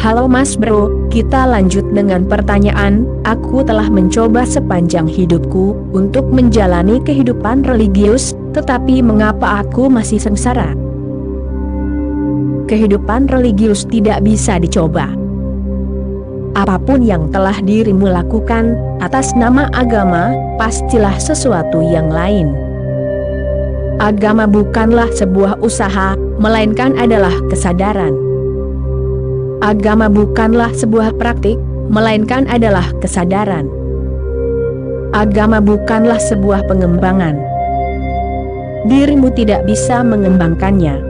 Halo Mas Bro, kita lanjut dengan pertanyaan. Aku telah mencoba sepanjang hidupku untuk menjalani kehidupan religius, tetapi mengapa aku masih sengsara? Kehidupan religius tidak bisa dicoba. Apapun yang telah dirimu lakukan atas nama agama, pastilah sesuatu yang lain. Agama bukanlah sebuah usaha, melainkan adalah kesadaran. Agama bukanlah sebuah praktik, melainkan adalah kesadaran. Agama bukanlah sebuah pengembangan. Dirimu tidak bisa mengembangkannya.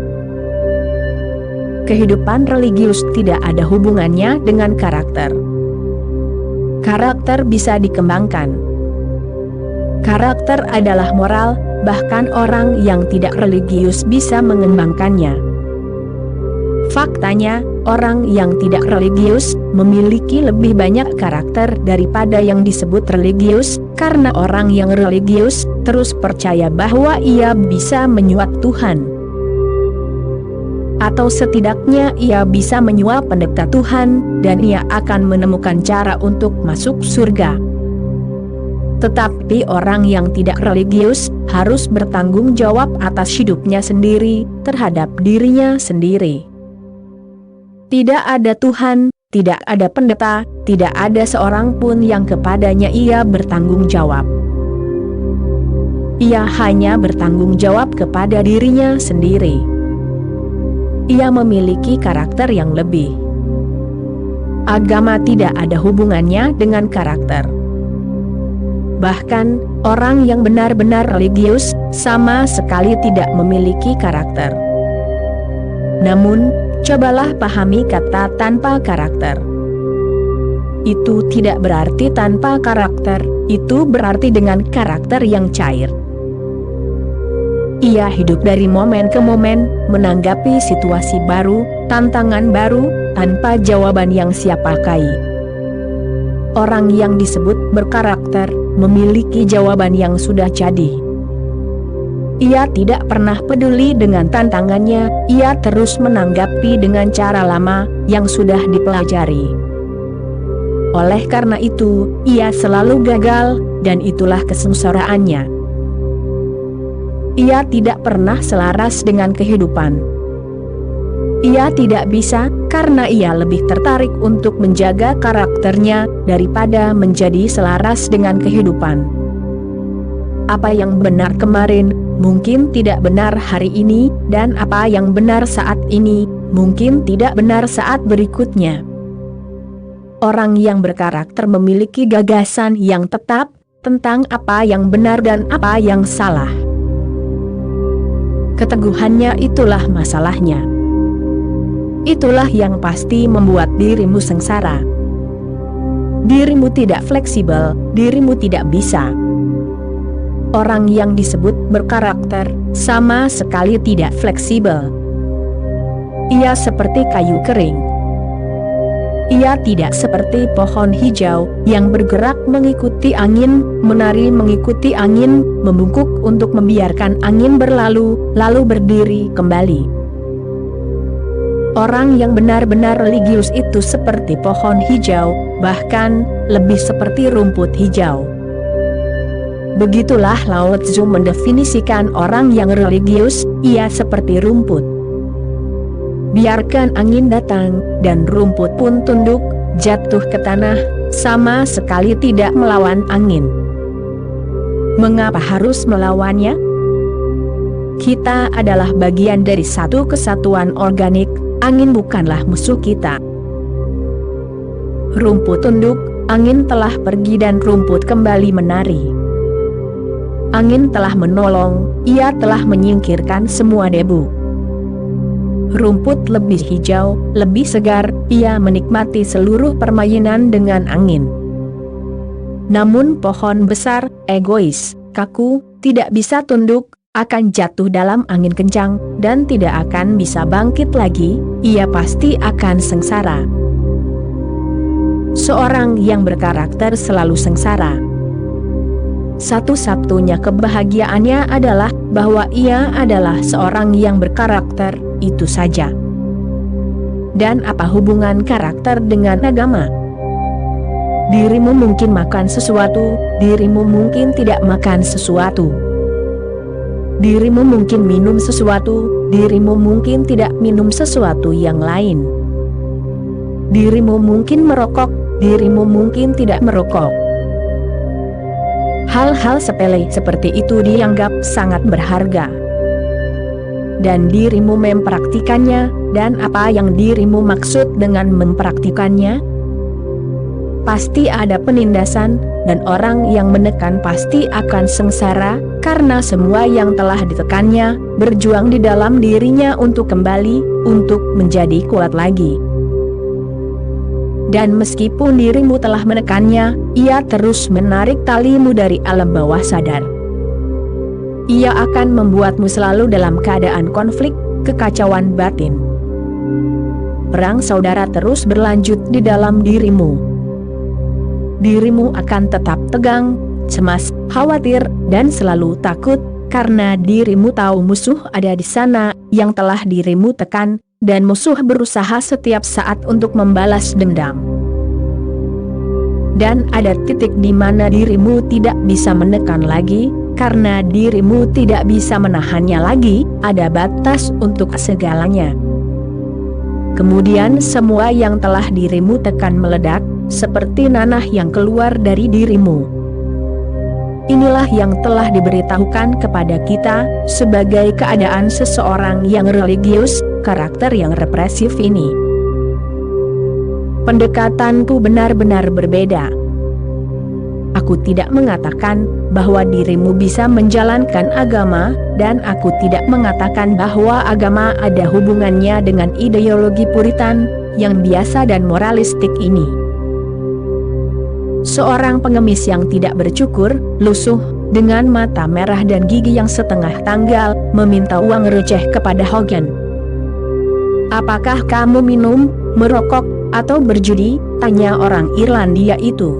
Kehidupan religius tidak ada hubungannya dengan karakter. Karakter bisa dikembangkan. Karakter adalah moral, bahkan orang yang tidak religius bisa mengembangkannya. Faktanya, orang yang tidak religius memiliki lebih banyak karakter daripada yang disebut religius, karena orang yang religius terus percaya bahwa ia bisa menyuap Tuhan. Atau setidaknya ia bisa menyuap pendeta Tuhan, dan ia akan menemukan cara untuk masuk surga. Tetapi orang yang tidak religius harus bertanggung jawab atas hidupnya sendiri, terhadap dirinya sendiri. Tidak ada Tuhan, tidak ada pendeta, tidak ada seorang pun yang kepadanya ia bertanggung jawab. Ia hanya bertanggung jawab kepada dirinya sendiri. Ia memiliki karakter yang lebih. Agama tidak ada hubungannya dengan karakter. Bahkan, orang yang benar-benar religius sama sekali tidak memiliki karakter. Namun, cobalah pahami kata tanpa karakter. Itu tidak berarti tanpa karakter, itu berarti dengan karakter yang cair. Ia hidup dari momen ke momen, menanggapi situasi baru, tantangan baru, tanpa jawaban yang siap pakai. Orang yang disebut berkarakter, memiliki jawaban yang sudah jadi. Ia tidak pernah peduli dengan tantangannya, ia terus menanggapi dengan cara lama, yang sudah dipelajari. Oleh karena itu, ia selalu gagal, dan itulah kesengsaraannya. Ia tidak pernah selaras dengan kehidupan. Ia tidak bisa, karena ia lebih tertarik untuk menjaga karakternya, daripada menjadi selaras dengan kehidupan. Apa yang benar kemarin, mungkin tidak benar hari ini, dan apa yang benar saat ini, mungkin tidak benar saat berikutnya. Orang yang berkarakter memiliki gagasan yang tetap, tentang apa yang benar dan apa yang salah. Keteguhannya itulah masalahnya. Itulah yang pasti membuat dirimu sengsara. Dirimu tidak fleksibel, dirimu tidak bisa. Orang yang disebut berkarakter, sama sekali tidak fleksibel. Ia seperti kayu kering. Ia tidak seperti pohon hijau, yang bergerak mengikuti angin, menari mengikuti angin, membungkuk untuk membiarkan angin berlalu, lalu berdiri kembali. Orang yang benar-benar religius itu seperti pohon hijau, bahkan lebih seperti rumput hijau. Begitulah Lao Tzu mendefinisikan orang yang religius, ia seperti rumput. Biarkan angin datang, dan rumput pun tunduk, jatuh ke tanah, sama sekali tidak melawan angin. Mengapa harus melawannya? Kita adalah bagian dari satu kesatuan organik, angin bukanlah musuh kita. Rumput tunduk, angin telah pergi dan rumput kembali menari. Angin telah menolong, ia telah menyingkirkan semua debu. Rumput lebih hijau, lebih segar, ia menikmati seluruh permainan dengan angin. Namun pohon besar, egois, kaku, tidak bisa tunduk, akan jatuh dalam angin kencang, dan tidak akan bisa bangkit lagi, ia pasti akan sengsara. Seorang yang berkarakter selalu sengsara. Satu-satunya kebahagiaannya adalah bahwa ia adalah seorang yang berkarakter, itu saja. Dan apa hubungan karakter dengan agama? Dirimu mungkin makan sesuatu, dirimu mungkin tidak makan sesuatu. Dirimu mungkin minum sesuatu, dirimu mungkin tidak minum sesuatu yang lain. Dirimu mungkin merokok, dirimu mungkin tidak merokok. Hal-hal sepele seperti itu dianggap sangat berharga. Dan dirimu mempraktikannya, dan apa yang dirimu maksud dengan mempraktikannya? Pasti ada penindasan, dan orang yang menekan pasti akan sengsara, karena semua yang telah ditekannya, berjuang di dalam dirinya untuk kembali, untuk menjadi kuat lagi. Dan meskipun dirimu telah menekannya, ia terus menarik talimu dari alam bawah sadar. Ia akan membuatmu selalu dalam keadaan konflik, kekacauan batin. Perang saudara terus berlanjut di dalam dirimu. Dirimu akan tetap tegang, cemas, khawatir, dan selalu takut, karena dirimu tahu musuh ada di sana, yang telah dirimu tekan, dan musuh berusaha setiap saat untuk membalas dendam. Dan ada titik di mana dirimu tidak bisa menekan lagi, karena dirimu tidak bisa menahannya lagi, ada batas untuk segalanya. Kemudian semua yang telah dirimu tekan meledak, seperti nanah yang keluar dari dirimu. Inilah yang telah diberitahukan kepada kita, sebagai keadaan seseorang yang religius, karakter yang represif ini. Pendekatanku benar-benar berbeda. Aku tidak mengatakan bahwa dirimu bisa menjalankan agama, dan aku tidak mengatakan bahwa agama ada hubungannya dengan ideologi Puritan, yang biasa dan moralistik ini. Seorang pengemis yang tidak bercukur, lusuh, dengan mata merah dan gigi yang setengah tanggal, meminta uang receh kepada Hogan. "Apakah kamu minum, merokok, atau berjudi?" tanya orang Irlandia itu.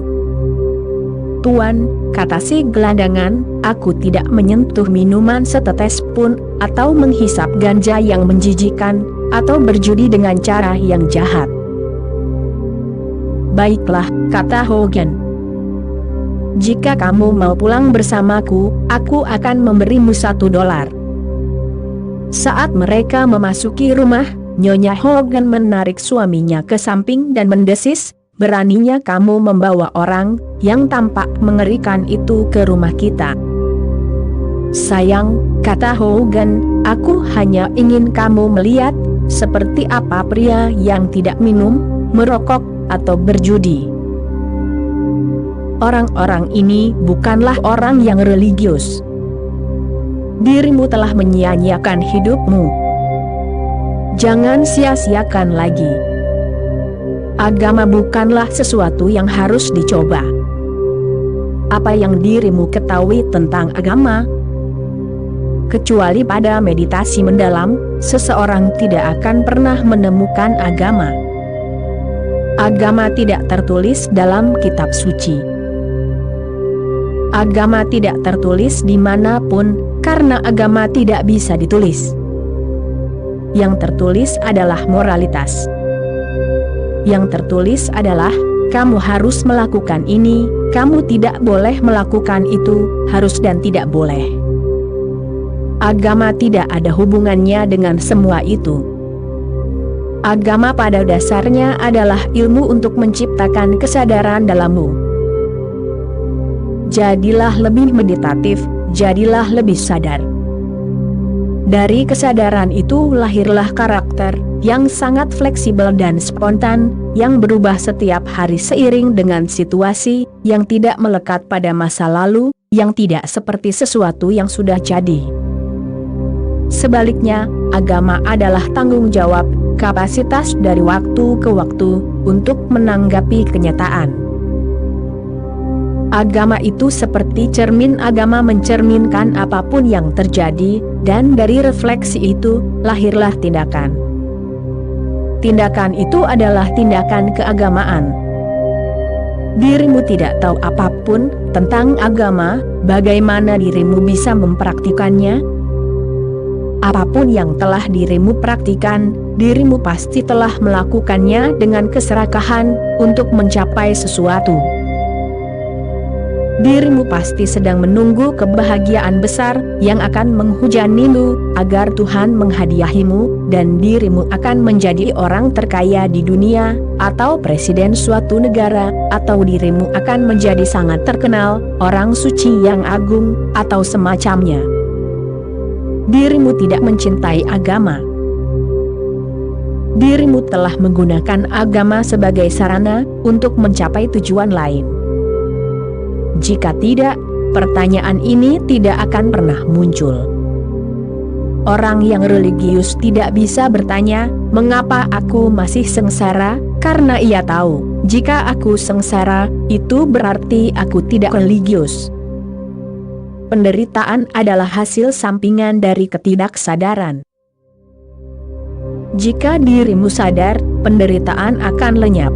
"Tuan," kata si gelandangan, "aku tidak menyentuh minuman setetes pun, atau menghisap ganja yang menjijikan, atau berjudi dengan cara yang jahat." "Baiklah," kata Hogan. "Jika kamu mau pulang bersamaku, aku akan memberimu $1. Saat mereka memasuki rumah, Nyonya Hogan menarik suaminya ke samping dan mendesis, "Beraninya kamu membawa orang yang tampak mengerikan itu ke rumah kita?" "Sayang," kata Hogan, "aku hanya ingin kamu melihat seperti apa pria yang tidak minum, merokok, atau berjudi. Orang-orang ini bukanlah orang yang religius. Dirimu telah menyia-nyiakan hidupmu. Jangan sia-siakan lagi. Agama bukanlah sesuatu yang harus dicoba. Apa yang dirimu ketahui tentang agama? Kecuali pada meditasi mendalam, seseorang tidak akan pernah menemukan agama. Agama tidak tertulis dalam kitab suci. Agama tidak tertulis dimanapun, karena agama tidak bisa ditulis. Yang tertulis adalah moralitas. Yang tertulis adalah, kamu harus melakukan ini, kamu tidak boleh melakukan itu, harus dan tidak boleh. Agama tidak ada hubungannya dengan semua itu. Agama pada dasarnya adalah ilmu untuk menciptakan kesadaran dalammu. Jadilah lebih meditatif, jadilah lebih sadar. Dari kesadaran itu lahirlah karakter yang sangat fleksibel dan spontan, yang berubah setiap hari seiring dengan situasi, yang tidak melekat pada masa lalu, yang tidak seperti sesuatu yang sudah jadi. Sebaliknya, agama adalah tanggung jawab, kapasitas dari waktu ke waktu, untuk menanggapi kenyataan. Agama itu seperti cermin, agama mencerminkan apapun yang terjadi, dan dari refleksi itu, lahirlah tindakan. Tindakan itu adalah tindakan keagamaan. Dirimu tidak tahu apapun tentang agama, bagaimana dirimu bisa mempraktikannya? apapun yang telah dirimu praktikan, dirimu pasti telah melakukannya dengan keserakahan untuk mencapai sesuatu. Dirimu pasti sedang menunggu kebahagiaan besar yang akan menghujanimu agar Tuhan menghadiahimu, dan dirimu akan menjadi orang terkaya di dunia, atau presiden suatu negara, atau dirimu akan menjadi sangat terkenal, orang suci yang agung, atau semacamnya. Dirimu tidak mencintai agama. Dirimu telah menggunakan agama sebagai sarana untuk mencapai tujuan lain. Jika tidak, pertanyaan ini tidak akan pernah muncul. Orang yang religius tidak bisa bertanya, "Mengapa aku masih sengsara?" Karena ia tahu, jika aku sengsara, itu berarti aku tidak religius. Penderitaan adalah hasil sampingan dari ketidaksadaran. Jika dirimu sadar, penderitaan akan lenyap.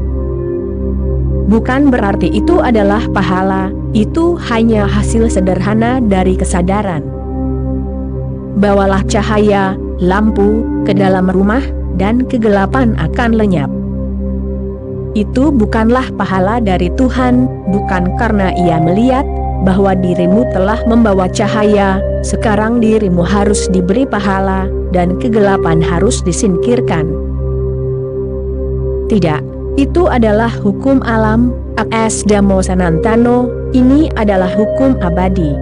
Bukan berarti itu adalah pahala, itu hanya hasil sederhana dari kesadaran. Bawalah cahaya, lampu, ke dalam rumah, dan kegelapan akan lenyap. Itu bukanlah pahala dari Tuhan, bukan karena Ia melihat bahwa dirimu telah membawa cahaya, sekarang dirimu harus diberi pahala, dan kegelapan harus disingkirkan. Tidak. Itu adalah hukum alam, as damo sanantano, ini adalah hukum abadi.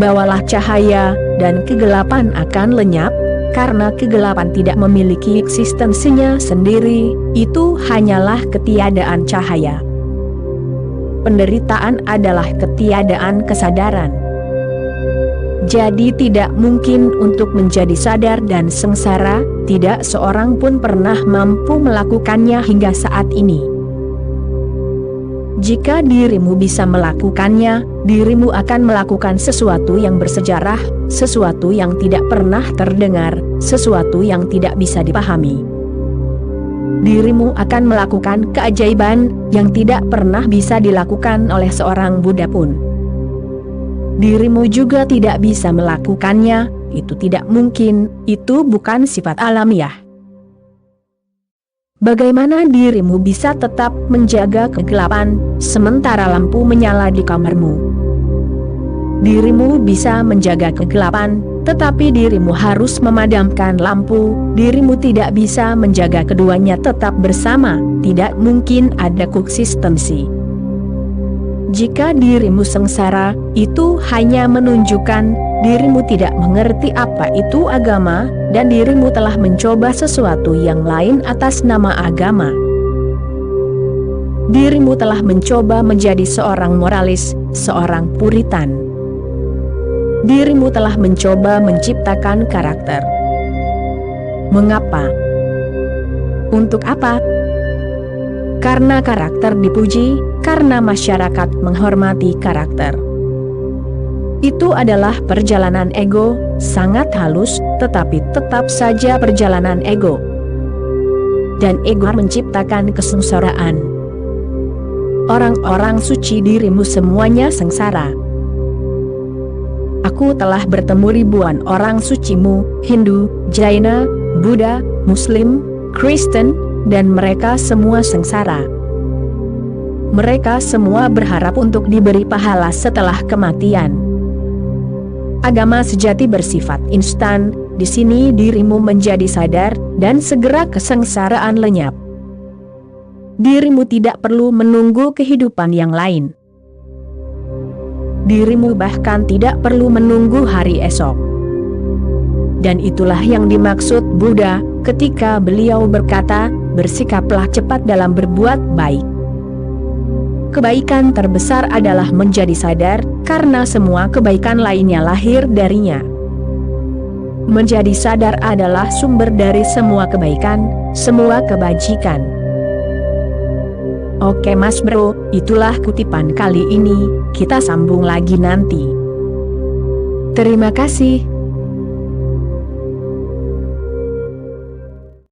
Bawalah cahaya, dan kegelapan akan lenyap, karena kegelapan tidak memiliki eksistensinya sendiri, itu hanyalah ketiadaan cahaya. Penderitaan adalah ketiadaan kesadaran. Jadi tidak mungkin untuk menjadi sadar dan sengsara, tidak seorang pun pernah mampu melakukannya hingga saat ini. Jika dirimu bisa melakukannya, dirimu akan melakukan sesuatu yang bersejarah, sesuatu yang tidak pernah terdengar, sesuatu yang tidak bisa dipahami. Dirimu akan melakukan keajaiban yang tidak pernah bisa dilakukan oleh seorang Buddha pun. Dirimu juga tidak bisa melakukannya, itu tidak mungkin, itu bukan sifat alamiah. Bagaimana dirimu bisa tetap menjaga kegelapan, sementara lampu menyala di kamarmu? Dirimu bisa menjaga kegelapan, tetapi dirimu harus memadamkan lampu, dirimu tidak bisa menjaga keduanya tetap bersama, tidak mungkin ada koeksistensi. Jika dirimu sengsara, itu hanya menunjukkan dirimu tidak mengerti apa itu agama, dan dirimu telah mencoba sesuatu yang lain atas nama agama. Dirimu telah mencoba menjadi seorang moralis, seorang puritan. Dirimu telah mencoba menciptakan karakter. Mengapa? Untuk apa? Karena karakter dipuji, karena masyarakat menghormati karakter. Itu adalah perjalanan ego, sangat halus, tetapi tetap saja perjalanan ego. Dan ego menciptakan kesengsaraan. Orang-orang suci dirimu semuanya sengsara. Aku telah bertemu ribuan orang sucimu, Hindu, Jaina, Buddha, Muslim, Kristen, dan mereka semua sengsara. Mereka semua berharap untuk diberi pahala setelah kematian. Agama sejati bersifat instan, di sini dirimu menjadi sadar, dan segera kesengsaraan lenyap. Dirimu tidak perlu menunggu kehidupan yang lain. Dirimu bahkan tidak perlu menunggu hari esok. Dan itulah yang dimaksud Buddha ketika beliau berkata, bersikaplah cepat dalam berbuat baik. Kebaikan terbesar adalah menjadi sadar, karena semua kebaikan lainnya lahir darinya. Menjadi sadar adalah sumber dari semua kebaikan, semua kebajikan. Oke Mas Bro, itulah kutipan kali ini, kita sambung lagi nanti. Terima kasih.